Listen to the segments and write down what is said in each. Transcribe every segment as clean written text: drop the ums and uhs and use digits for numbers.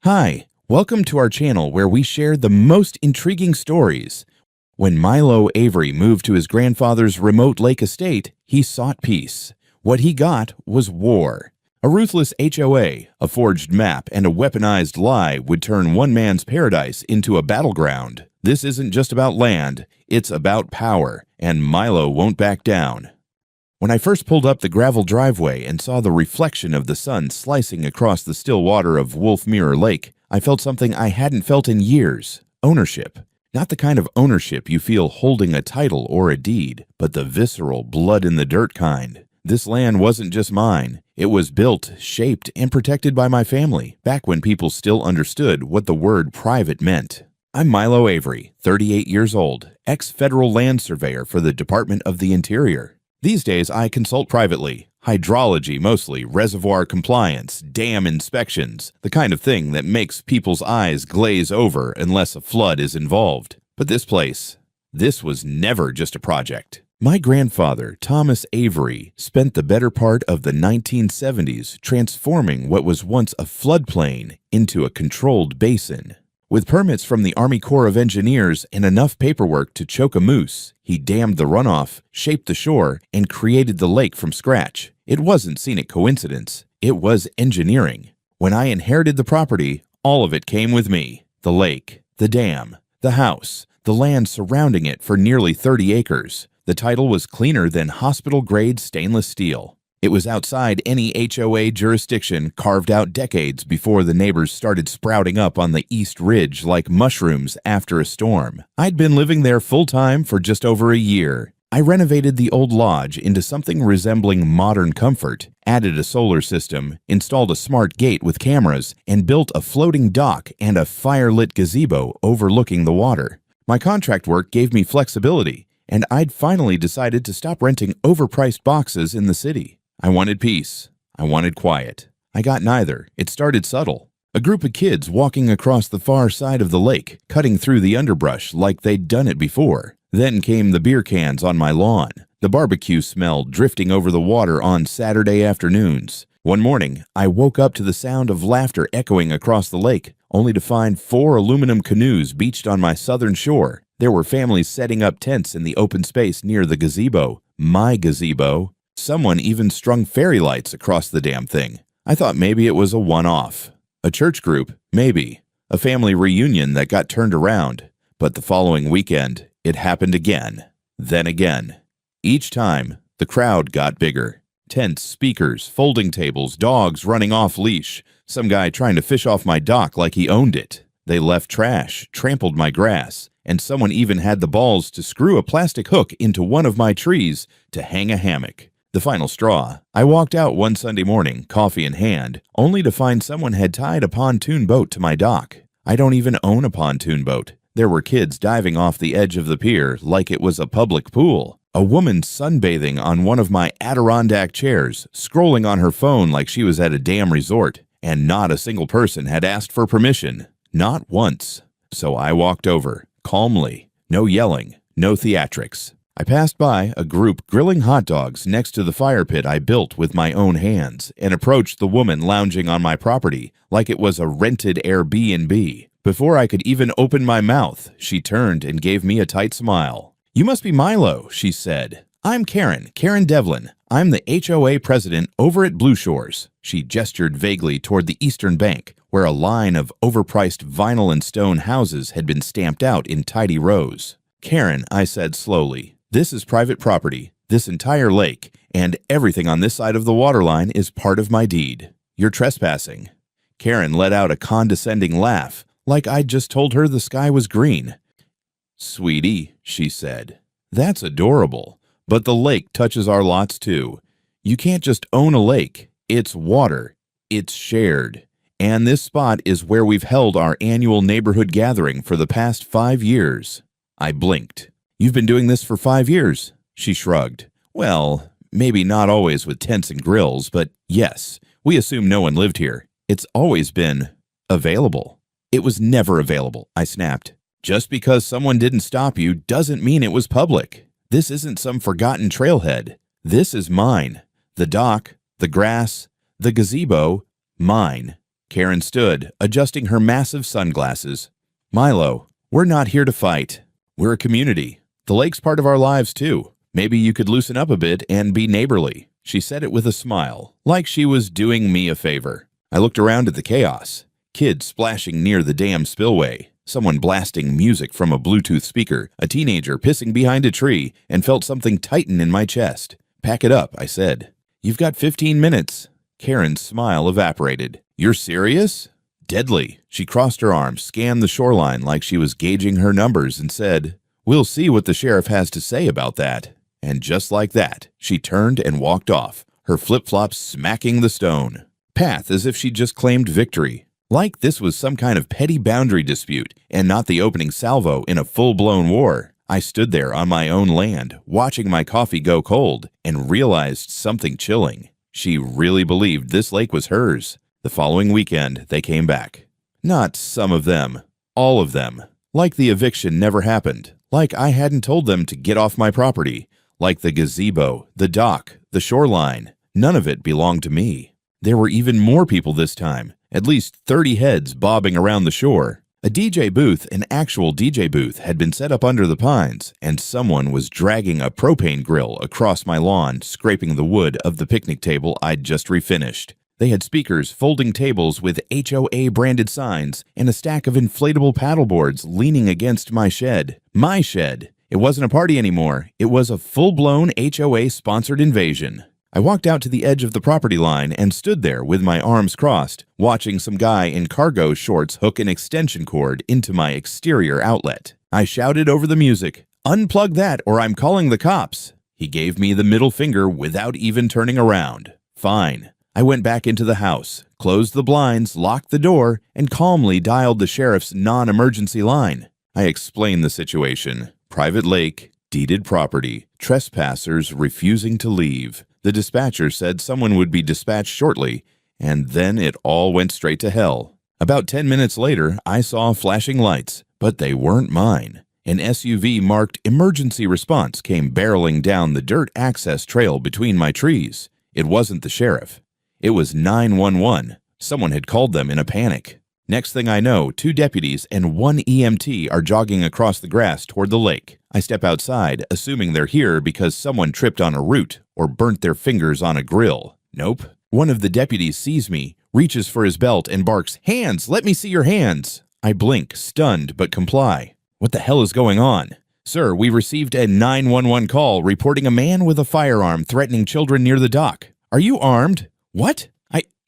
Hi, welcome to our channel where we share the most intriguing stories. When Milo Avery moved to his grandfather's remote lake estate, he sought peace. What he got was war. A ruthless HOA, a forged map, and a weaponized lie would turn one man's paradise into a battleground. This isn't just about land, it's about power, and Milo won't back down. When I first pulled up the gravel driveway and saw the reflection of the sun slicing across the still water of Wolf Mirror Lake, I felt something I hadn't felt in years: ownership. Not the kind of ownership you feel holding a title or a deed, but the visceral, blood-in-the-dirt kind. This land wasn't just mine. It was built, shaped, and protected by my family, back when people still understood what the word private meant. I'm Milo Avery, 38 years old, ex-federal land surveyor for the Department of the Interior. These days, I consult privately. Hydrology mostly, reservoir compliance, dam inspections, the kind of thing that makes people's eyes glaze over unless a flood is involved. But this was never just a project. My grandfather, Thomas Avery, spent the better part of the 1970s transforming what was once a floodplain into a controlled basin. With permits from the Army Corps of Engineers and enough paperwork to choke a moose, he dammed the runoff, shaped the shore, and created the lake from scratch. It wasn't scenic coincidence. It was engineering. When I inherited the property, all of it came with me. The lake, the dam, the house, the land surrounding it for nearly 30 acres. The title was cleaner than hospital-grade stainless steel. It was outside any HOA jurisdiction, carved out decades before the neighbors started sprouting up on the East Ridge like mushrooms after a storm. I'd been living there full-time for just over a year. I renovated the old lodge into something resembling modern comfort, added a solar system, installed a smart gate with cameras, and built a floating dock and a fire-lit gazebo overlooking the water. My contract work gave me flexibility, and I'd finally decided to stop renting overpriced boxes in the city. I wanted peace. I wanted quiet. I got neither. It started subtle. A group of kids walking across the far side of the lake, cutting through the underbrush like they'd done it before. Then came the beer cans on my lawn, the barbecue smell drifting over the water on Saturday afternoons. One morning, I woke up to the sound of laughter echoing across the lake, only to find 4 aluminum canoes beached on my southern shore. There were families setting up tents in the open space near the gazebo, my gazebo. Someone even strung fairy lights across the damn thing. I thought maybe it was a one-off. A church group, maybe. A family reunion that got turned around. But the following weekend, it happened again. Then again. Each time, the crowd got bigger. Tents, speakers, folding tables, dogs running off leash. Some guy trying to fish off my dock like he owned it. They left trash, trampled my grass, and someone even had the balls to screw a plastic hook into one of my trees to hang a hammock. The final straw. I walked out one Sunday morning, coffee in hand, only to find someone had tied a pontoon boat to my dock. I don't even own a pontoon boat. There were kids diving off the edge of the pier like it was a public pool. A woman sunbathing on one of my Adirondack chairs, scrolling on her phone like she was at a damn resort. And not a single person had asked for permission. Not once. So I walked over, calmly. No yelling, no theatrics. I passed by a group grilling hot dogs next to the fire pit I built with my own hands and approached the woman lounging on my property like it was a rented Airbnb. Before I could even open my mouth, she turned and gave me a tight smile. "You must be Milo," she said. "I'm Karen Devlin. I'm the HOA president over at Blue Shores." She gestured vaguely toward the eastern bank, where a line of overpriced vinyl and stone houses had been stamped out in tidy rows. "Karen," I said slowly, "this is private property, this entire lake, and everything on this side of the waterline is part of my deed. You're trespassing." Karen let out a condescending laugh, like I'd just told her the sky was green. "Sweetie," she said, "that's adorable, but the lake touches our lots too. You can't just own a lake. It's water. It's shared. And this spot is where we've held our annual neighborhood gathering for the past 5 years." I blinked. "You've been doing this for 5 years?" She shrugged. "Well, maybe not always with tents and grills, but yes, we assume no one lived here. It's always been available." "It was never available," I snapped. "Just because someone didn't stop you doesn't mean it was public. This isn't some forgotten trailhead. This is mine. The dock, the grass, the gazebo, mine." Karen stood, adjusting her massive sunglasses. Milo, we're not here to fight. We're a community. The lake's part of our lives, too. Maybe you could loosen up a bit and be neighborly. She said it with a smile, like she was doing me a favor. I looked around at the chaos. Kids splashing near the dam spillway, someone blasting music from a Bluetooth speaker, a teenager pissing behind a tree, and felt something tighten in my chest. Pack it up, I said. You've got 15 minutes. Karen's smile evaporated. You're serious? Deadly. She crossed her arms, scanned the shoreline like she was gauging her numbers, and said, We'll see what the sheriff has to say about that. And just like that, she turned and walked off, her flip-flops smacking the stone. Path as if she'd just claimed victory. Like this was some kind of petty boundary dispute and not the opening salvo in a full-blown war. I stood there on my own land, watching my coffee go cold, and realized something chilling. She really believed this lake was hers. The following weekend, they came back. Not some of them, all of them. Like the eviction never happened. Like I hadn't told them to get off my property. Like the gazebo, the dock, the shoreline. None of it belonged to me. There were even more people this time, at least 30 heads bobbing around the shore. A DJ booth, an actual DJ booth, had been set up under the pines, and someone was dragging a propane grill across my lawn, scraping the wood of the picnic table I'd just refinished. They had speakers, folding tables with HOA branded signs, and a stack of inflatable paddleboards leaning against my shed. My shed. It wasn't a party anymore. It was a full-blown HOA-sponsored invasion. I walked out to the edge of the property line and stood there with my arms crossed, watching some guy in cargo shorts hook an extension cord into my exterior outlet. I shouted over the music, "Unplug that or I'm calling the cops." He gave me the middle finger without even turning around. Fine. I went back into the house, closed the blinds, locked the door, and calmly dialed the sheriff's non-emergency line. I explained the situation. Private lake, deeded property, trespassers refusing to leave. The dispatcher said someone would be dispatched shortly, and then it all went straight to hell. About 10 minutes later, I saw flashing lights, but they weren't mine. An SUV marked emergency response came barreling down the dirt access trail between my trees. It wasn't the sheriff. It was 911. Someone had called them in a panic. Next thing I know, 2 deputies and 1 EMT are jogging across the grass toward the lake. I step outside, assuming they're here because someone tripped on a root or burnt their fingers on a grill. Nope. One of the deputies sees me, reaches for his belt, and barks, "Hands! Let me see your hands!" I blink, stunned, but comply. What the hell is going on? "Sir, we received a 911 call reporting a man with a firearm threatening children near the dock. Are you armed?" "What?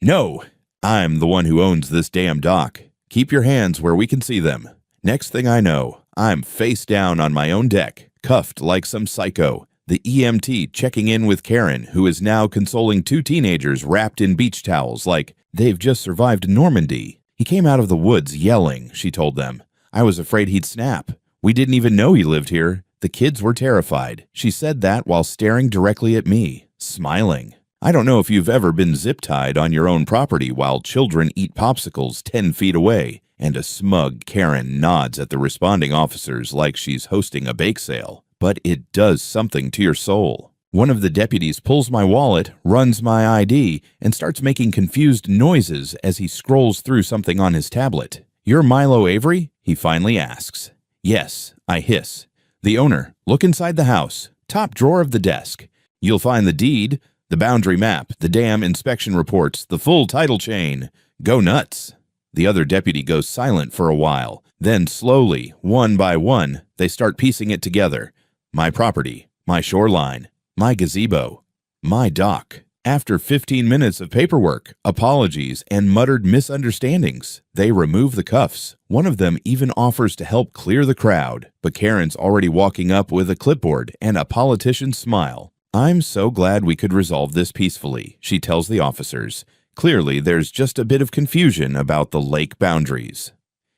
No. I'm the one who owns this damn dock. Keep your hands where we can see them." Next thing I know, I'm face down on my own deck, cuffed like some psycho. The EMT checking in with Karen, who is now consoling 2 teenagers wrapped in beach towels like they've just survived Normandy. "He came out of the woods yelling," she told them. "I was afraid he'd snap. We didn't even know he lived here. The kids were terrified." She said that while staring directly at me, smiling. I don't know if you've ever been zip-tied on your own property while children eat popsicles 10 feet away, and a smug Karen nods at the responding officers like she's hosting a bake sale. But it does something to your soul. One of the deputies pulls my wallet, runs my ID, and starts making confused noises as he scrolls through something on his tablet. "You're Milo Avery?" he finally asks. "Yes," I hiss. "The owner. Look inside the house. Top drawer of the desk. You'll find the deed, the boundary map, the dam inspection reports, the full title chain. Go nuts." The other deputy goes silent for a while. Then slowly, one by one, they start piecing it together. My property, my shoreline, my gazebo, my dock. After 15 minutes of paperwork, apologies, and muttered misunderstandings, they remove the cuffs. One of them even offers to help clear the crowd, but Karen's already walking up with a clipboard and a politician's smile. "I'm so glad we could resolve this peacefully," she tells the officers. "Clearly, there's just a bit of confusion about the lake boundaries."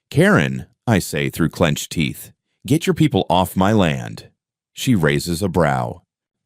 "Karen," I say through clenched teeth, "get your people off my land." She raises a brow.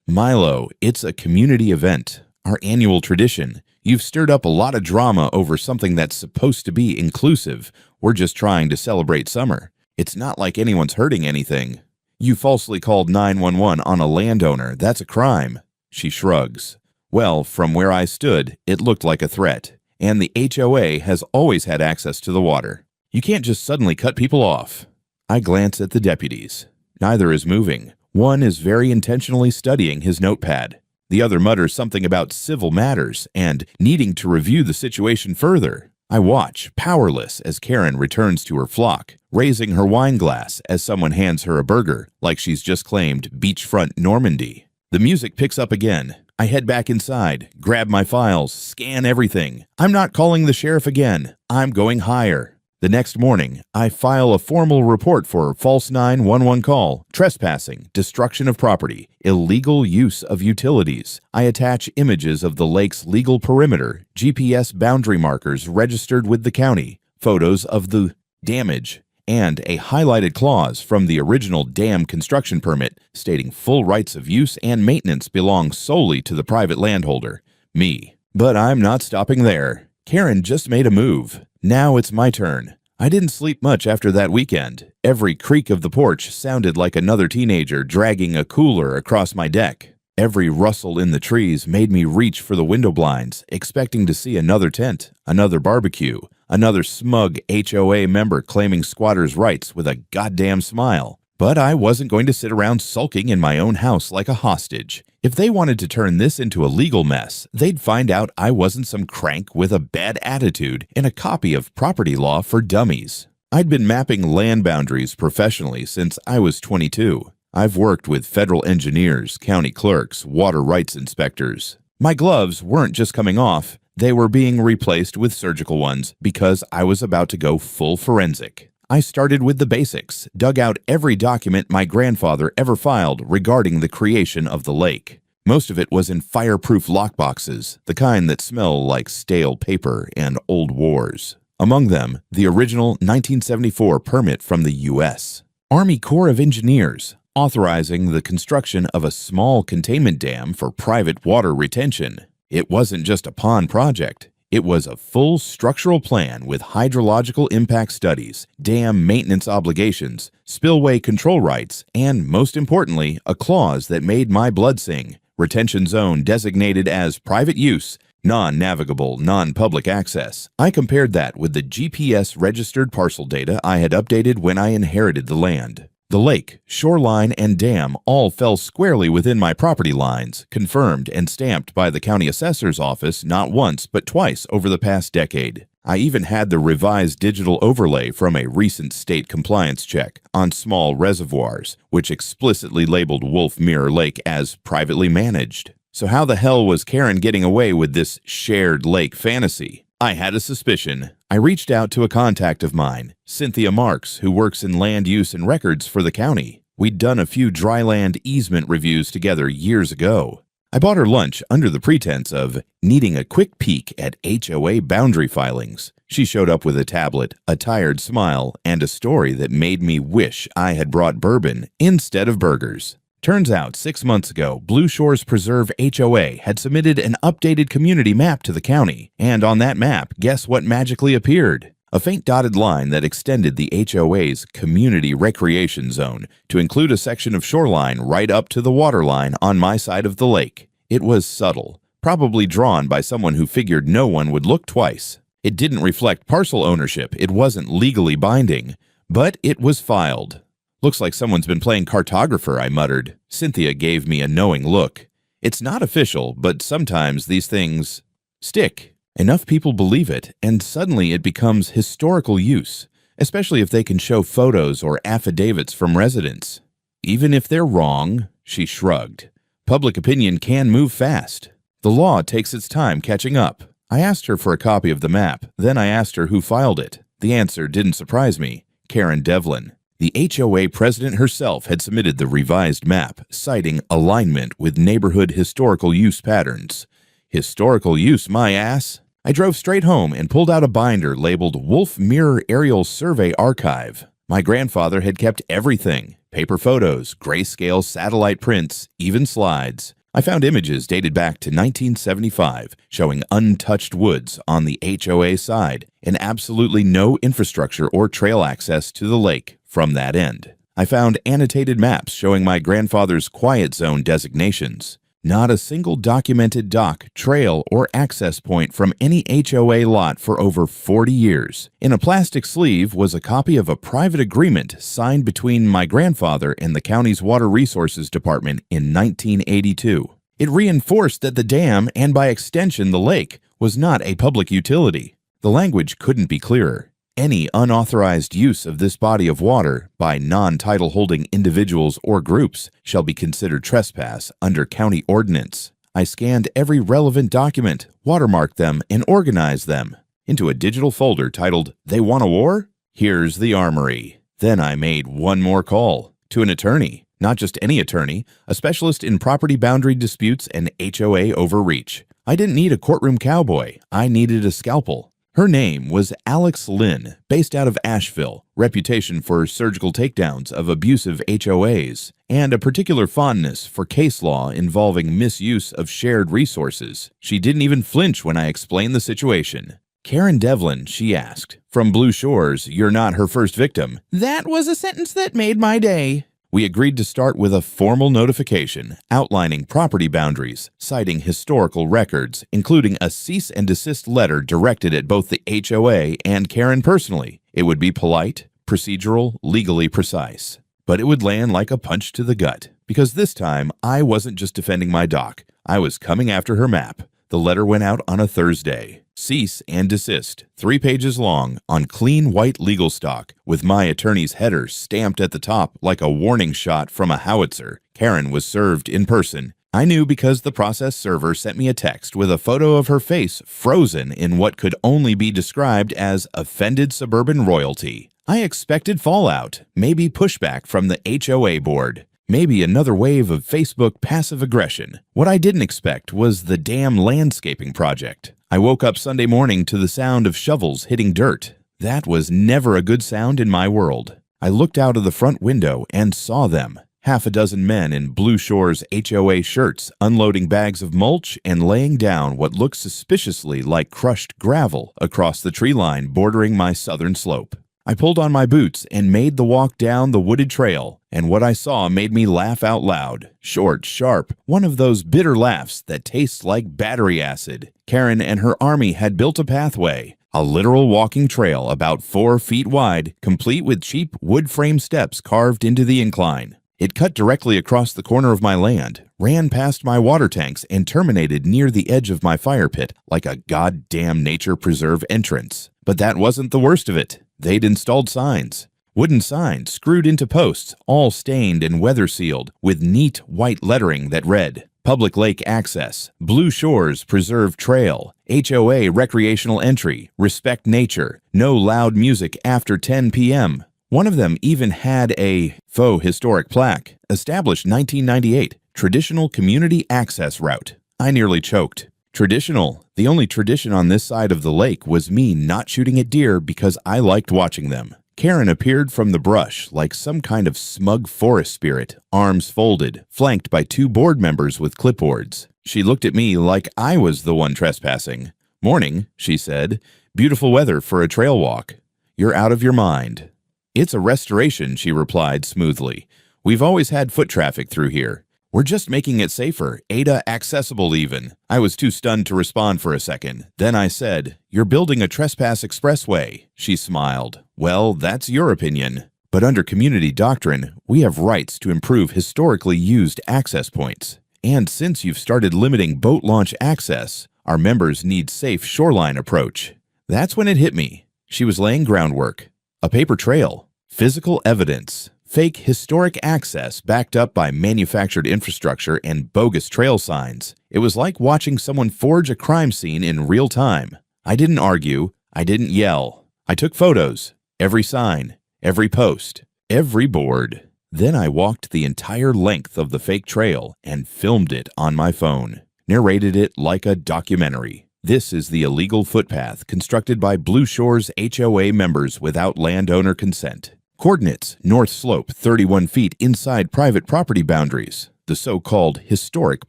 "Milo, it's a community event, our annual tradition. You've stirred up a lot of drama over something that's supposed to be inclusive. We're just trying to celebrate summer. It's not like anyone's hurting anything. You falsely called 911 on a landowner. That's a crime." She shrugs. Well, from where I stood, it looked like a threat. and the HOA has always had access to the water. You can't just suddenly cut people off. I glance at the deputies. Neither is moving. One is very intentionally studying his notepad. The other mutters something about civil matters and needing to review the situation further. I watch, powerless, as Karen returns to her flock, raising her wine glass as someone hands her a burger, like she's just claimed beachfront Normandy. The music picks up again. I head back inside, grab my files, scan everything. I'm not calling the sheriff again. I'm going higher. The next morning, I file a formal report for false 911 call, trespassing, destruction of property, illegal use of utilities. I attach images of the lake's legal perimeter, GPS boundary markers registered with the county, photos of the damage, and a highlighted clause from the original dam construction permit stating full rights of use and maintenance belong solely to the private landholder, me. But I'm not stopping there. Karen just made a move. Now it's my turn. I didn't sleep much after that weekend. Every creak of the porch sounded like another teenager dragging a cooler across my deck. Every rustle in the trees made me reach for the window blinds, expecting to see another tent, another barbecue, another smug HOA member claiming squatters' rights with a goddamn smile. But I wasn't going to sit around sulking in my own house like a hostage. If they wanted to turn this into a legal mess, they'd find out I wasn't some crank with a bad attitude and a copy of Property Law for Dummies. I'd been mapping land boundaries professionally since I was 22. I've worked with federal engineers, county clerks, water rights inspectors. My gloves weren't just coming off, they were being replaced with surgical ones because I was about to go full forensic. I started with the basics, dug out every document my grandfather ever filed regarding the creation of the lake. Most of it was in fireproof lockboxes, the kind that smell like stale paper and old wars. Among them, the original 1974 permit from the U.S. Army Corps of Engineers, authorizing the construction of a small containment dam for private water retention. It wasn't just a pond project. It was a full structural plan with hydrological impact studies, dam maintenance obligations, spillway control rights, and, most importantly, a clause that made my blood sing: retention zone designated as private use, non-navigable, non-public access. I compared that with the GPS-registered parcel data I had updated when I inherited the land. The lake, shoreline, and dam all fell squarely within my property lines, confirmed and stamped by the county assessor's office not once but twice over the past decade. I even had the revised digital overlay from a recent state compliance check on small reservoirs, which explicitly labeled Wolf Mirror Lake as privately managed. So how the hell was Karen getting away with this shared lake fantasy? I had a suspicion. I reached out to a contact of mine, Cynthia Marks, who works in land use and records for the county. We'd done a few dry land easement reviews together years ago. I bought her lunch under the pretense of needing a quick peek at HOA boundary filings. She showed up with a tablet, a tired smile, and a story that made me wish I had brought bourbon instead of burgers. Turns out 6 months ago, Blue Shores Preserve HOA had submitted an updated community map to the county, and on that map, guess what magically appeared? A faint dotted line that extended the HOA's community recreation zone to include a section of shoreline right up to the waterline on my side of the lake. It was subtle, probably drawn by someone who figured no one would look twice. It didn't reflect parcel ownership, it wasn't legally binding, but it was filed. Looks like someone's been playing cartographer, I muttered. Cynthia gave me a knowing look. It's not official, but sometimes these things stick. Enough people believe it, and suddenly it becomes historical use, especially if they can show photos or affidavits from residents. Even if they're wrong, she shrugged. Public opinion can move fast. The law takes its time catching up. I asked her for a copy of the map, then I asked her who filed it. The answer didn't surprise me: Karen Devlin. The HOA president herself had submitted the revised map, citing alignment with neighborhood historical use patterns. Historical use, my ass! I drove straight home and pulled out a binder labeled Wolf Mirror Aerial Survey Archive. My grandfather had kept everything: paper photos, grayscale satellite prints, even slides. I found images dated back to 1975, showing untouched woods on the HOA side and absolutely no infrastructure or trail access to the lake from that end. I found annotated maps showing my grandfather's quiet zone designations. Not a single documented dock, trail, or access point from any HOA lot for over 40 years. In a plastic sleeve was a copy of a private agreement signed between my grandfather and the county's Water Resources Department in 1982. It reinforced that the dam, and by extension the lake, was not a public utility. The language couldn't be clearer. Any unauthorized use of this body of water by non-title holding individuals or groups shall be considered trespass under county ordinance. I scanned every relevant document, watermarked them, and organized them into a digital folder titled, "They Want a War? Here's the Armory." Then I made one more call to an attorney, not just any attorney, a specialist in property boundary disputes and HOA overreach. I didn't need a courtroom cowboy. I needed a scalpel. Her name was Alex Lynn, based out of Asheville, reputation for surgical takedowns of abusive HOAs, and a particular fondness for case law involving misuse of shared resources. She didn't even flinch when I explained the situation. "Karen Devlin," she asked. "From Blue Shores, you're not her first victim." That was a sentence that made my day. We agreed to start with a formal notification outlining property boundaries, citing historical records, including a cease and desist letter directed at both the HOA and Karen personally. It would be polite, procedural, legally precise. But it would land like a punch to the gut, because this time I wasn't just defending my dock. I was coming after her map. The letter went out on a Thursday. Cease and desist, 3 pages long, on clean white legal stock, with my attorney's header stamped at the top like a warning shot from a howitzer. Karen was served in person. I knew because the process server sent me a text with a photo of her face frozen in what could only be described as offended suburban royalty. I expected fallout, maybe pushback from the HOA board. Maybe another wave of Facebook passive aggression. What I didn't expect was the damn landscaping project. I woke up Sunday morning to the sound of shovels hitting dirt. That was never a good sound in my world. I looked out of the front window and saw them. 6 men in Blue Shores HOA shirts unloading bags of mulch and laying down what looked suspiciously like crushed gravel across the tree line bordering my southern slope. I pulled on my boots and made the walk down the wooded trail, and what I saw made me laugh out loud. Short, sharp, one of those bitter laughs that tastes like battery acid. Karen and her army had built a pathway, a literal walking trail about 4 feet wide, complete with cheap wood frame steps carved into the incline. It cut directly across the corner of my land, ran past my water tanks, and terminated near the edge of my fire pit like a goddamn nature preserve entrance. But that wasn't the worst of it. They'd installed signs. Wooden signs screwed into posts, all stained and weather-sealed, with neat white lettering that read, "Public Lake Access, Blue Shores Preserve Trail, HOA Recreational Entry, Respect Nature, No Loud Music After 10 p.m. One of them even had a faux historic plaque, established 1998, Traditional Community Access Route. I nearly choked. Traditional. The only tradition on this side of the lake was me not shooting at deer because I liked watching them. Karen appeared from the brush like some kind of smug forest spirit, arms folded, flanked by 2 board members with clipboards. She looked at me like I was the one trespassing. "Morning," she said. "Beautiful weather for a trail walk." "You're out of your mind." "It's a restoration," she replied smoothly. "We've always had foot traffic through here. We're just making it safer, ADA accessible even." I was too stunned to respond for a second. Then I said, "You're building a trespass expressway." She smiled. "Well, that's your opinion. But under community doctrine, we have rights to improve historically used access points. And since you've started limiting boat launch access, our members need safe shoreline approach." That's when it hit me. She was laying groundwork. A paper trail. Physical evidence. Fake historic access backed up by manufactured infrastructure and bogus trail signs. It was like watching someone forge a crime scene in real time. I didn't argue. I didn't yell. I took photos. Every sign. Every post. Every board. Then I walked the entire length of the fake trail and filmed it on my phone. Narrated it like a documentary. This is the illegal footpath constructed by Blue Shores HOA members without landowner consent. Coordinates, North Slope, 31 feet inside private property boundaries. The so-called historic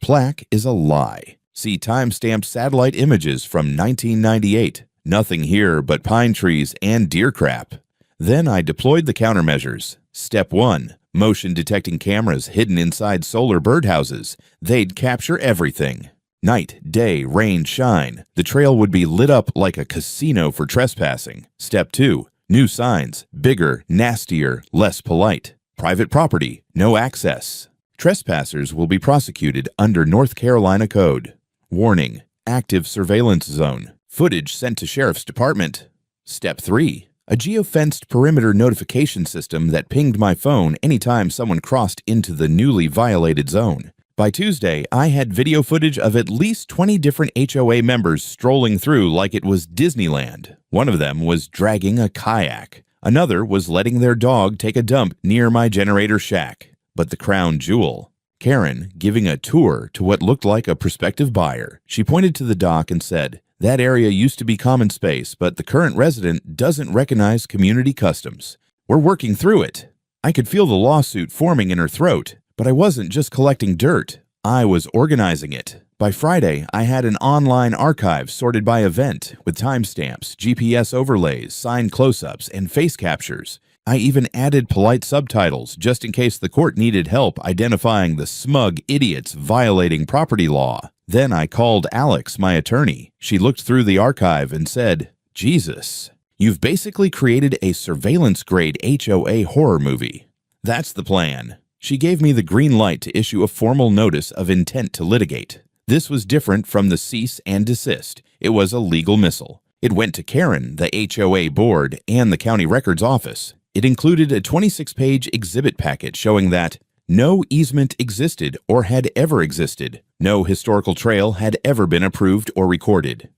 plaque is a lie. See time-stamped satellite images from 1998. Nothing here but pine trees and deer crap. Then I deployed the countermeasures. Step 1. Motion detecting cameras hidden inside solar birdhouses. They'd capture everything. Night, day, rain, shine. The trail would be lit up like a casino for trespassing. Step 2. New signs. Bigger, nastier, less polite. Private property. No access. Trespassers will be prosecuted under North Carolina Code. Warning. Active surveillance zone. Footage sent to Sheriff's Department. Step 3. A geofenced perimeter notification system that pinged my phone anytime someone crossed into the newly violated zone. By Tuesday, I had video footage of at least 20 different HOA members strolling through like it was Disneyland. One of them was dragging a kayak. Another was letting their dog take a dump near my generator shack. But the crown jewel, Karen giving a tour to what looked like a prospective buyer. She pointed to the dock and said, "That area used to be common space, but the current resident doesn't recognize community customs. We're working through it." I could feel the lawsuit forming in her throat, but I wasn't just collecting dirt. I was organizing it. By Friday, I had an online archive sorted by event with timestamps, GPS overlays, sign close-ups, and face captures. I even added polite subtitles just in case the court needed help identifying the smug idiots violating property law. Then I called Alex, my attorney. She looked through the archive and said, "Jesus, you've basically created a surveillance-grade HOA horror movie." That's the plan. She gave me the green light to issue a formal notice of intent to litigate. This was different from the cease and desist. It was a legal missile. It went to Karen, the HOA board, and the county records office. It included a 26-page exhibit packet showing that no easement existed or had ever existed. No historical trail had ever been approved or recorded.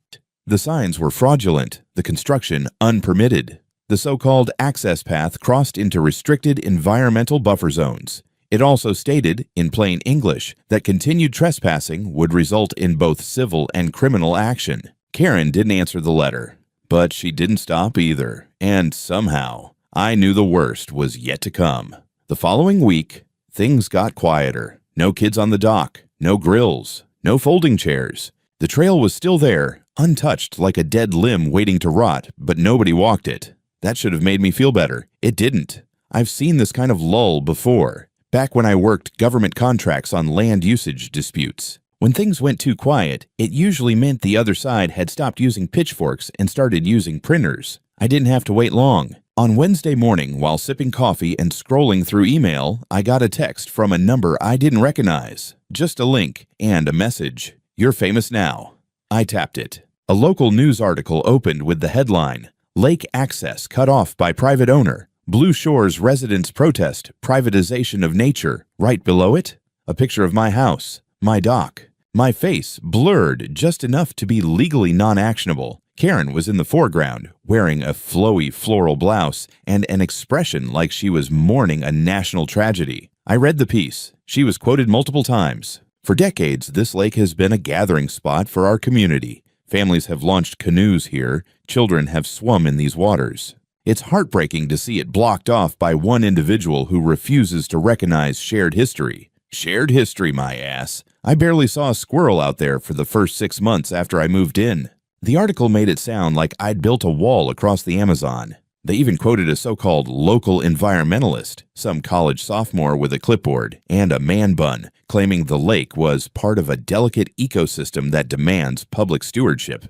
The signs were fraudulent, the construction unpermitted. The so-called access path crossed into restricted environmental buffer zones. It also stated, in plain English, that continued trespassing would result in both civil and criminal action. Karen didn't answer the letter, but she didn't stop either, and somehow, I knew the worst was yet to come. The following week, things got quieter. No kids on the dock, no grills, no folding chairs. The trail was still there, untouched like a dead limb waiting to rot, but nobody walked it. That should have made me feel better. It didn't. I've seen this kind of lull before, back when I worked government contracts on land usage disputes. When things went too quiet, it usually meant the other side had stopped using pitchforks and started using printers. I didn't have to wait long. On Wednesday morning, while sipping coffee and scrolling through email, I got a text from a number I didn't recognize. Just a link and a message. "You're famous now." I tapped it. A local news article opened with the headline, "Lake Access Cut Off by Private Owner. Blue Shores Residents Protest Privatization of Nature." Right below it, a picture of my house, my dock. My face blurred just enough to be legally non-actionable. Karen was in the foreground, wearing a flowy floral blouse and an expression like she was mourning a national tragedy. I read the piece. She was quoted multiple times. For decades, this lake has been a gathering spot for our community. Families have launched canoes here. Children have swum in these waters. It's heartbreaking to see it blocked off by one individual who refuses to recognize shared history. Shared history, my ass. I barely saw a squirrel out there for the first 6 months after I moved in. The article made it sound like I'd built a wall across the Amazon. They even quoted a so-called local environmentalist, some college sophomore with a clipboard and a man bun, claiming the lake was part of a delicate ecosystem that demands public stewardship.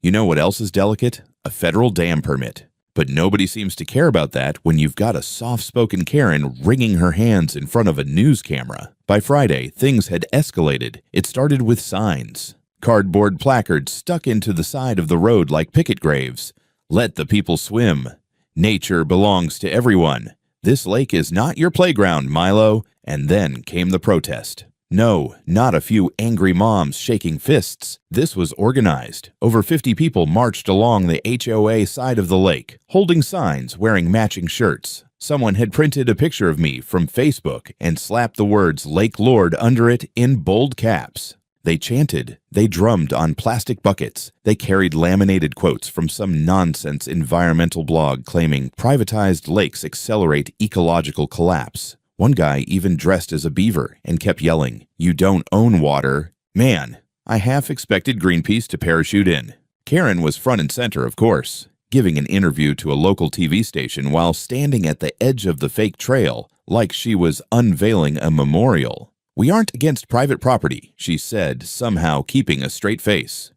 You know what else is delicate? A federal dam permit. But nobody seems to care about that when you've got a soft-spoken Karen wringing her hands in front of a news camera. By Friday, things had escalated. It started with signs. Cardboard placards stuck into the side of the road like picket graves. "Let the people swim." "Nature belongs to everyone." "This lake is not your playground, Milo." And then came the protest. No, not a few angry moms shaking fists. This was organized. Over 50 people marched along the HOA side of the lake, holding signs, wearing matching shirts. Someone had printed a picture of me from Facebook and slapped the words "Lake Lord" under it in bold caps. They chanted, they drummed on plastic buckets, they carried laminated quotes from some nonsense environmental blog claiming privatized lakes accelerate ecological collapse. One guy even dressed as a beaver and kept yelling, "You don't own water." Man, I half expected Greenpeace to parachute in. Karen was front and center, of course, giving an interview to a local TV station while standing at the edge of the fake trail, like she was unveiling a memorial. "We aren't against private property," she said, somehow keeping a straight face.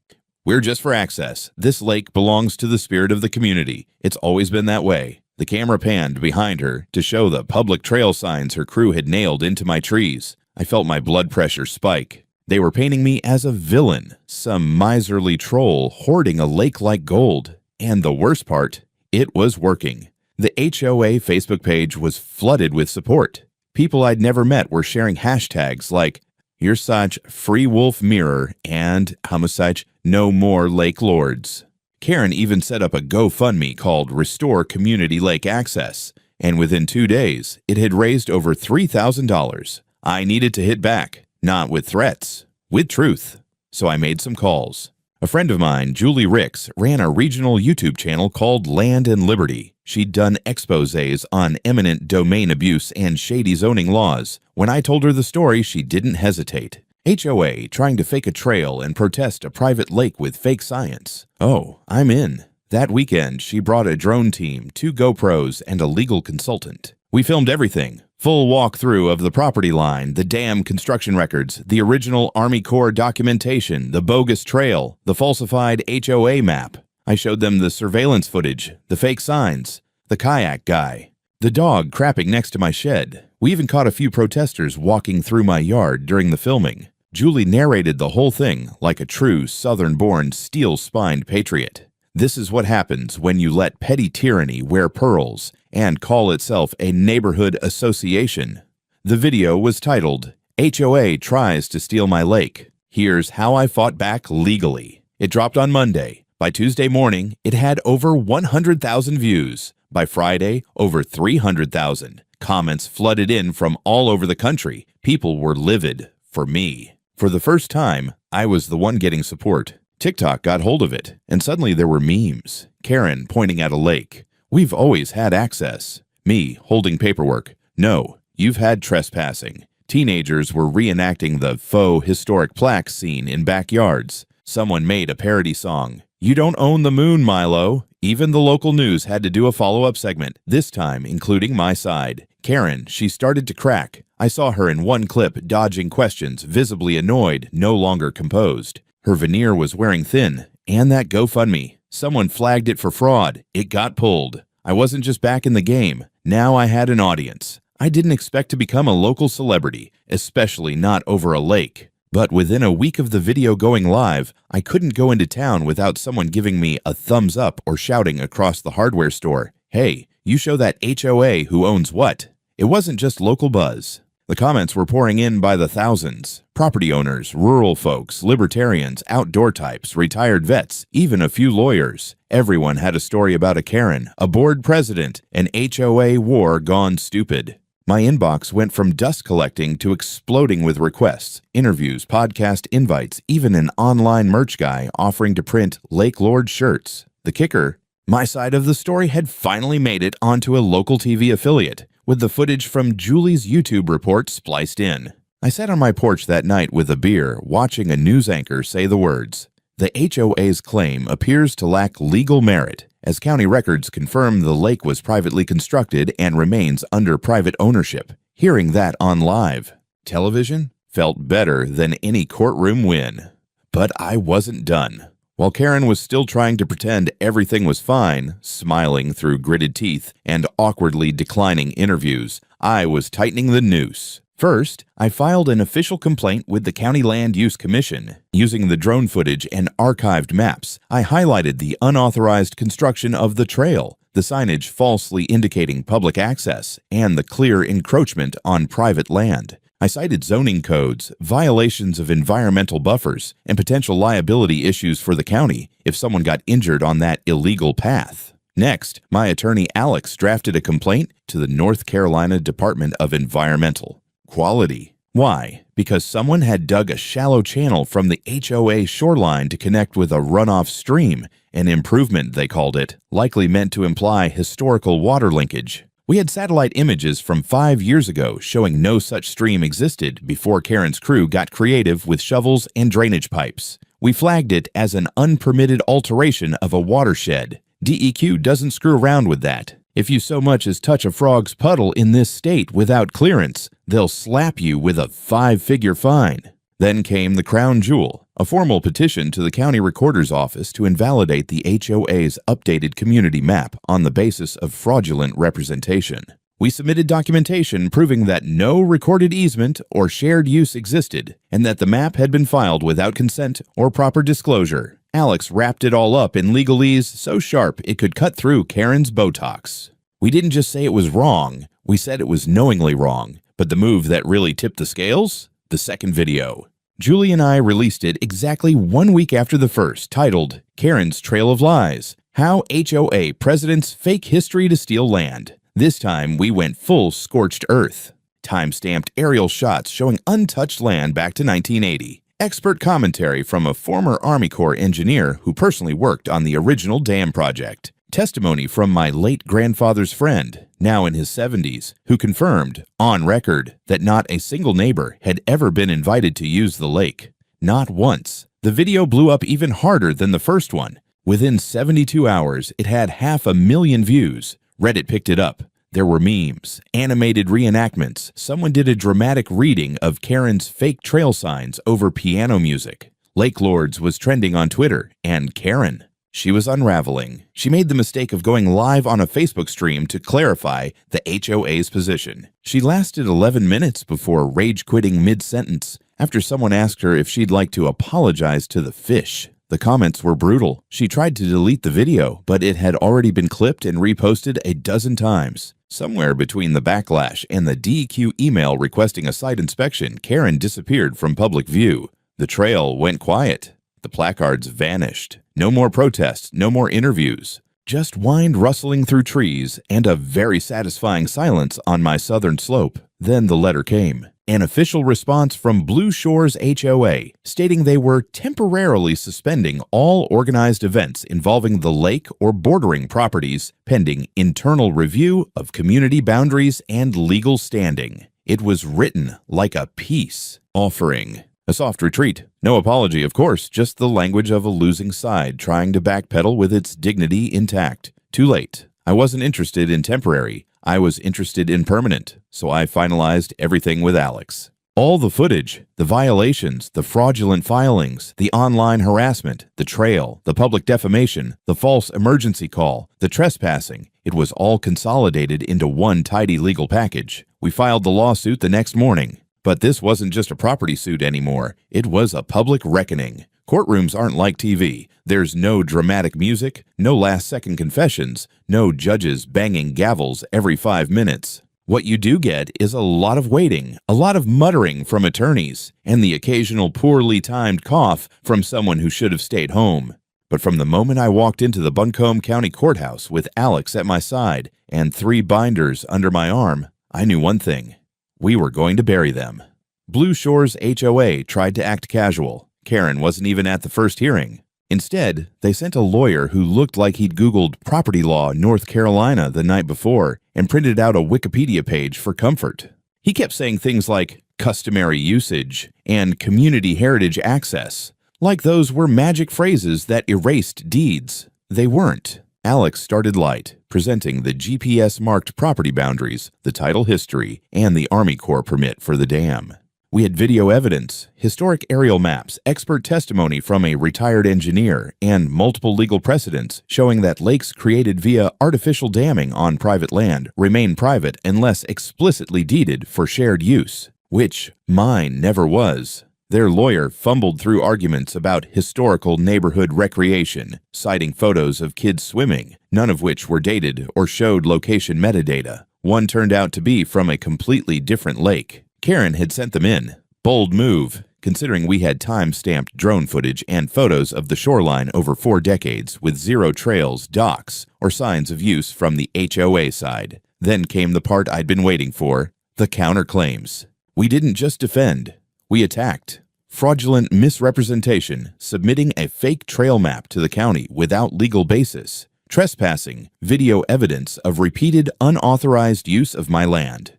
"We're just for access. This lake belongs to the spirit of the community. It's always been that way." The camera panned behind her to show the public trail signs her crew had nailed into my trees. I felt my blood pressure spike. They were painting me as a villain, some miserly troll hoarding a lake like gold. And the worst part, it was working. The HOA Facebook page was flooded with support. People I'd never met were sharing hashtags like "You're such Free Wolf Mirror" and "Such No More Lake Lords." Karen even set up a GoFundMe called Restore Community Lake Access, and within 2 days, it had raised over $3,000. I needed to hit back, not with threats, with truth. So I made some calls. A friend of mine, Julie Ricks, ran a regional YouTube channel called Land and Liberty. She'd done exposés on eminent domain abuse and shady zoning laws. When I told her the story, she didn't hesitate. HOA trying to fake a trail and protest a private lake with fake science. Oh, I'm in. That weekend, she brought a drone team, 2 GoPros, and a legal consultant. We filmed everything. Full walkthrough of the property line, the dam construction records, the original Army Corps documentation, the bogus trail, the falsified HOA map. I showed them the surveillance footage, the fake signs, the kayak guy, the dog crapping next to my shed. We even caught a few protesters walking through my yard during the filming. Julie narrated the whole thing like a true Southern-born, steel-spined patriot. This is what happens when you let petty tyranny wear pearls and call itself a neighborhood association. The video was titled, "HOA Tries to Steal My Lake. Here's How I Fought Back Legally." It dropped on Monday. By Tuesday morning, it had over 100,000 views. By Friday, over 300,000. Comments flooded in from all over the country. People were livid for me. For the first time, I was the one getting support. TikTok got hold of it, and suddenly there were memes. Karen pointing at a lake. "We've always had access." Me holding paperwork. "No, you've had trespassing." Teenagers were reenacting the faux historic plaque scene in backyards. Someone made a parody song. "You don't own the moon, Milo." Even the local news had to do a follow-up segment, this time including my side. Karen, she started to crack. I saw her in one clip dodging questions, visibly annoyed, no longer composed. Her veneer was wearing thin, and that GoFundMe. Someone flagged it for fraud. It got pulled. I wasn't just back in the game. Now I had an audience. I didn't expect to become a local celebrity, especially not over a lake. But within a week of the video going live, I couldn't go into town without someone giving me a thumbs up or shouting across the hardware store, "Hey, you show that HOA who owns what?" It wasn't just local buzz. The comments were pouring in by the thousands. Property owners, rural folks, libertarians, outdoor types, retired vets, even a few lawyers. Everyone had a story about a Karen, a board president, an HOA war gone stupid. My inbox went from dust collecting to exploding with requests, interviews, podcast invites, even an online merch guy offering to print Lake Lord shirts. The kicker, my side of the story had finally made it onto a local TV affiliate, with the footage from Julie's YouTube report spliced in. I sat on my porch that night with a beer, watching a news anchor say the words, "The HOA's claim appears to lack legal merit, as county records confirm the lake was privately constructed and remains under private ownership." Hearing that on live television felt better than any courtroom win. But I wasn't done. While Karen was still trying to pretend everything was fine, smiling through gritted teeth and awkwardly declining interviews, I was tightening the noose. First, I filed an official complaint with the County Land Use Commission. Using the drone footage and archived maps, I highlighted the unauthorized construction of the trail, the signage falsely indicating public access, and the clear encroachment on private land. I cited zoning codes, violations of environmental buffers, and potential liability issues for the county if someone got injured on that illegal path. Next, my attorney Alex drafted a complaint to the North Carolina Department of Environmental Quality. Why? Because someone had dug a shallow channel from the HOA shoreline to connect with a runoff stream, an improvement they called it, likely meant to imply historical water linkage. We had satellite images from 5 years ago showing no such stream existed before Karen's crew got creative with shovels and drainage pipes. We flagged it as an unpermitted alteration of a watershed. DEQ doesn't screw around with that. If you so much as touch a frog's puddle in this state without clearance, they'll slap you with a 5-figure fine. Then came the crown jewel, a formal petition to the county recorder's office to invalidate the HOA's updated community map on the basis of fraudulent representation. We submitted documentation proving that no recorded easement or shared use existed and that the map had been filed without consent or proper disclosure. Alex wrapped it all up in legalese so sharp it could cut through Karen's Botox. We didn't just say it was wrong, we said it was knowingly wrong. But the move that really tipped the scales? The second video. Julie and I released it exactly 1 week after the first, titled Karen's Trail of Lies: How HOA Presidents Fake History to Steal Land. This time we went full scorched earth. Time-stamped aerial shots showing untouched land back to 1980. Expert commentary from a former Army Corps engineer who personally worked on the original dam project. Testimony from my late grandfather's friend, now in his 70s, who confirmed, on record, that not a single neighbor had ever been invited to use the lake. Not once. The video blew up even harder than the first one. Within 72 hours, it had 500,000 views. Reddit picked it up. There were memes, animated reenactments. Someone did a dramatic reading of Karen's fake trail signs over piano music. Lake Lords was trending on Twitter, and Karen. She was unraveling. She made the mistake of going live on a Facebook stream to clarify the HOA's position. She lasted 11 minutes before rage-quitting mid-sentence after someone asked her if she'd like to apologize to the fish. The comments were brutal. She tried to delete the video, but it had already been clipped and reposted a dozen times. Somewhere between the backlash and the DEQ email requesting a site inspection, Karen disappeared from public view. The trail went quiet. The placards vanished. No more protests, no more interviews. Just wind rustling through trees and a very satisfying silence on my southern slope. Then the letter came. An official response from Blue Shores HOA stating they were temporarily suspending all organized events involving the lake or bordering properties pending internal review of community boundaries and legal standing. It was written like a peace offering. A soft retreat. No apology, of course, just the language of a losing side trying to backpedal with its dignity intact. Too late. I wasn't interested in temporary. I was interested in permanent, so I finalized everything with Alex. All the footage, the violations, the fraudulent filings, the online harassment, the trail, the public defamation, the false emergency call, the trespassing, it was all consolidated into one tidy legal package. We filed the lawsuit the next morning. But this wasn't just a property suit anymore. It was a public reckoning. Courtrooms aren't like TV. There's no dramatic music, no last-second confessions, no judges banging gavels every 5 minutes. What you do get is a lot of waiting, a lot of muttering from attorneys, and the occasional poorly timed cough from someone who should have stayed home. But from the moment I walked into the Buncombe County Courthouse with Alex at my side and 3 binders under my arm, I knew one thing. We were going to bury them. Blue Shores HOA tried to act casual. Karen wasn't even at the first hearing. Instead, they sent a lawyer who looked like he'd Googled property law North Carolina the night before and printed out a Wikipedia page for comfort. He kept saying things like customary usage and community heritage access, like those were magic phrases that erased deeds. They weren't. Alex started light, presenting the GPS-marked property boundaries, the title history, and the Army Corps permit for the dam. We had video evidence, historic aerial maps, expert testimony from a retired engineer, and multiple legal precedents showing that lakes created via artificial damming on private land remain private unless explicitly deeded for shared use, which mine never was. Their lawyer fumbled through arguments about historical neighborhood recreation, citing photos of kids swimming, none of which were dated or showed location metadata. One turned out to be from a completely different lake. Karen had sent them in. Bold move, considering we had time-stamped drone footage and photos of the shoreline over 4 decades with 0 trails, docks, or signs of use from the HOA side. Then came the part I'd been waiting for, the counterclaims. We didn't just defend. We attacked. Fraudulent misrepresentation, submitting a fake trail map to the county without legal basis. Trespassing, video evidence of repeated unauthorized use of my land.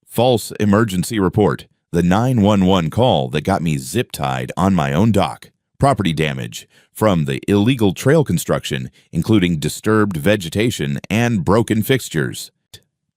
False emergency report, the 911 call that got me zip-tied on my own dock. Property damage from the illegal trail construction, including disturbed vegetation and broken fixtures.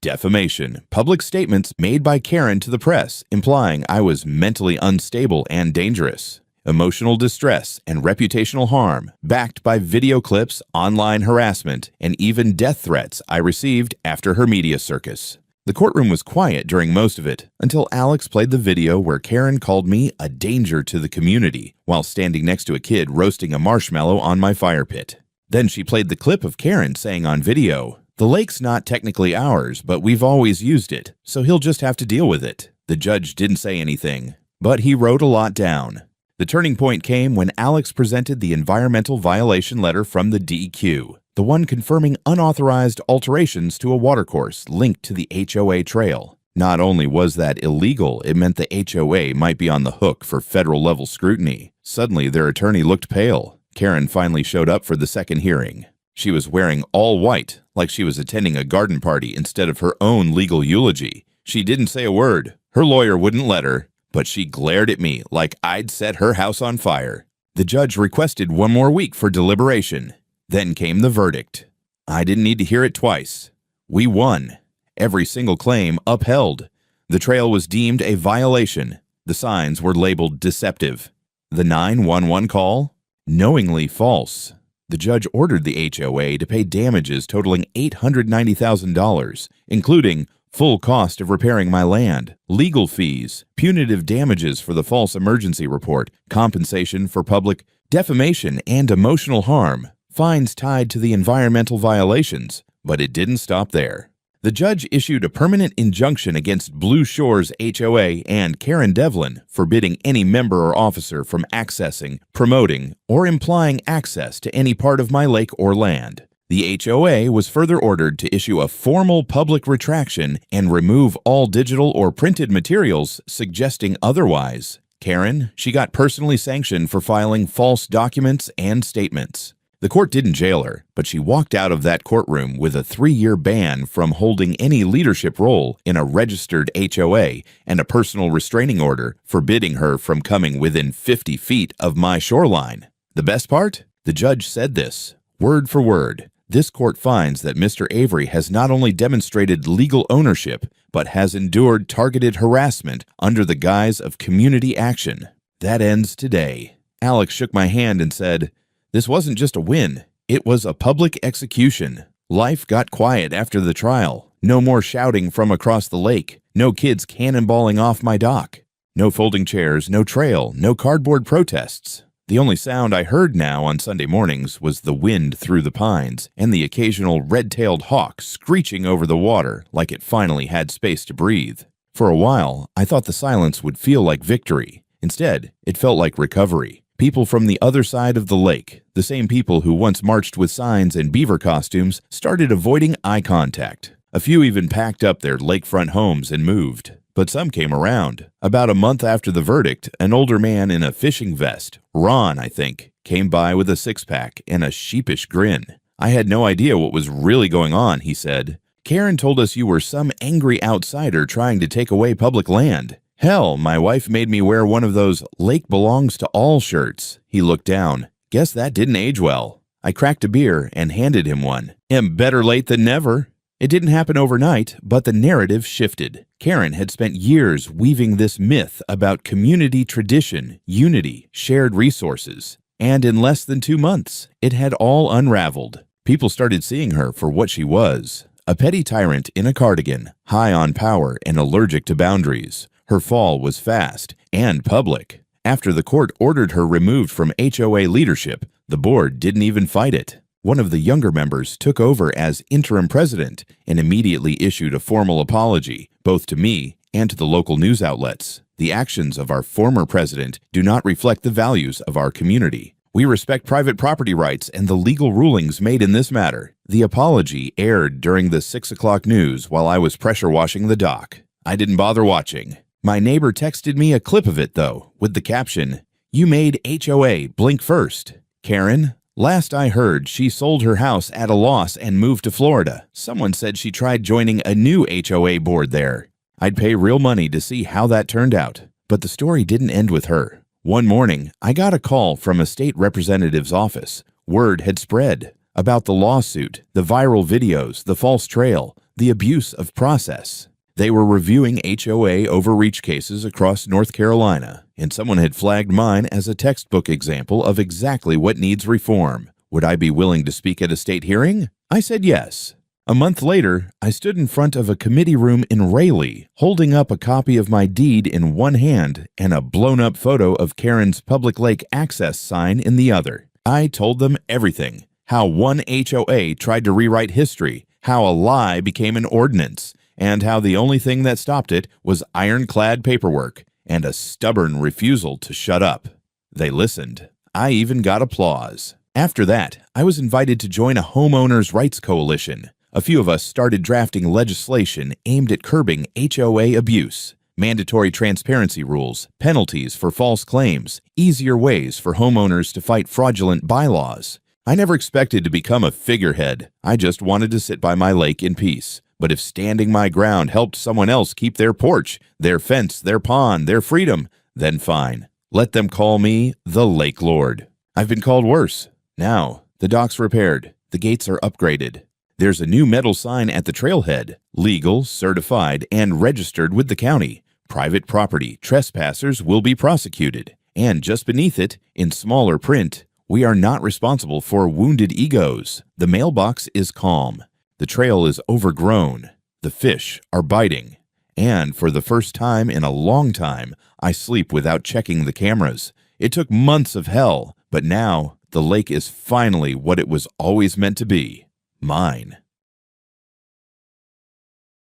Defamation, public statements made by Karen to the press implying I was mentally unstable and dangerous. Emotional distress and reputational harm, backed by video clips, online harassment, and even death threats I received after her media circus. The courtroom was quiet during most of it, until Alex played the video where Karen called me a danger to the community while standing next to a kid roasting a marshmallow on my fire pit. Then she played the clip of Karen saying on video, "The lake's not technically ours, but we've always used it, so he'll just have to deal with it." The judge didn't say anything, but he wrote a lot down. The turning point came when Alex presented the environmental violation letter from the DEQ, the one confirming unauthorized alterations to a watercourse linked to the HOA trail. Not only was that illegal, it meant the HOA might be on the hook for federal-level scrutiny. Suddenly, their attorney looked pale. Karen finally showed up for the second hearing. She was wearing all white, like she was attending a garden party instead of her own legal eulogy. She didn't say a word. Her lawyer wouldn't let her. But she glared at me like I'd set her house on fire. The judge requested one more week for deliberation. Then came the verdict. I didn't need to hear it twice. We won. Every single claim upheld. The trail was deemed a violation. The signs were labeled deceptive. The 911 call? Knowingly false. The judge ordered the HOA to pay damages totaling $890,000, including full cost of repairing my land, legal fees, punitive damages for the false emergency report, compensation for public defamation and emotional harm, fines tied to the environmental violations. But it didn't stop there. The judge issued a permanent injunction against Blue Shores HOA and Karen Devlin, forbidding any member or officer from accessing, promoting, or implying access to any part of my lake or land. The HOA was further ordered to issue a formal public retraction and remove all digital or printed materials suggesting otherwise. Karen, she got personally sanctioned for filing false documents and statements. The court didn't jail her, but she walked out of that courtroom with a 3-year ban from holding any leadership role in a registered HOA and a personal restraining order forbidding her from coming within 50 feet of my shoreline. The best part? The judge said this, word for word. This court finds that Mr. Avery has not only demonstrated legal ownership, but has endured targeted harassment under the guise of community action. That ends today. Alex shook my hand and said, "This wasn't just a win, it was a public execution." Life got quiet after the trial. No more shouting from across the lake. No kids cannonballing off my dock. No folding chairs, no trail, no cardboard protests. The only sound I heard now on Sunday mornings was the wind through the pines and the occasional red-tailed hawk screeching over the water like it finally had space to breathe. For a while, I thought the silence would feel like victory. Instead, it felt like recovery. People from the other side of the lake, the same people who once marched with signs and beaver costumes, started avoiding eye contact. A few even packed up their lakefront homes and moved. But some came around. About a month after the verdict, an older man in a fishing vest, Ron, I think, came by with a six-pack and a sheepish grin. "I had no idea what was really going on," he said. "Karen told us you were some angry outsider trying to take away public land. Hell, my wife made me wear one of those 'Lake belongs to all' shirts." He looked down. Guess that didn't age well. I cracked a beer and handed him one. And better late than never. It didn't happen overnight, but the narrative shifted. Karen had spent years weaving this myth about community tradition, unity, shared resources. And in less than 2 months, it had all unraveled. People started seeing her for what she was. A petty tyrant in a cardigan, high on power and allergic to boundaries. Her fall was fast and public. After the court ordered her removed from HOA leadership, the board didn't even fight it. One of the younger members took over as interim president and immediately issued a formal apology, both to me and to the local news outlets. The actions of our former president do not reflect the values of our community. We respect private property rights and the legal rulings made in this matter. The apology aired during the 6 o'clock news while I was pressure washing the dock. I didn't bother watching. My neighbor texted me a clip of it, though, with the caption, "You made HOA blink first. Karen, last I heard, she sold her house at a loss and moved to Florida. Someone said she tried joining a new HOA board there. I'd pay real money to see how that turned out." But the story didn't end with her. One morning, I got a call from a state representative's office. Word had spread about the lawsuit, the viral videos, the false trail, the abuse of process. They were reviewing HOA overreach cases across North Carolina, and someone had flagged mine as a textbook example of exactly what needs reform. Would I be willing to speak at a state hearing? I said yes. A month later, I stood in front of a committee room in Raleigh, holding up a copy of my deed in one hand and a blown-up photo of Karen's public lake access sign in the other. I told them everything: how one HOA tried to rewrite history, how a lie became an ordinance, and how the only thing that stopped it was ironclad paperwork and a stubborn refusal to shut up. They listened. I even got applause. After that, I was invited to join a homeowners' rights coalition. A few of us started drafting legislation aimed at curbing HOA abuse, mandatory transparency rules, penalties for false claims, easier ways for homeowners to fight fraudulent bylaws. I never expected to become a figurehead. I just wanted to sit by my lake in peace. But if standing my ground helped someone else keep their porch, their fence, their pond, their freedom, then fine. Let them call me the Lake Lord. I've been called worse. Now, the dock's repaired. The gates are upgraded. There's a new metal sign at the trailhead, legal, certified, and registered with the county. Private property trespassers will be prosecuted. And just beneath it, in smaller print, we are not responsible for wounded egos. The mailbox is calm. The trail is overgrown. The fish are biting. And for the first time in a long time, I sleep without checking the cameras. It took months of hell, but now the lake is finally what it was always meant to be. Mine.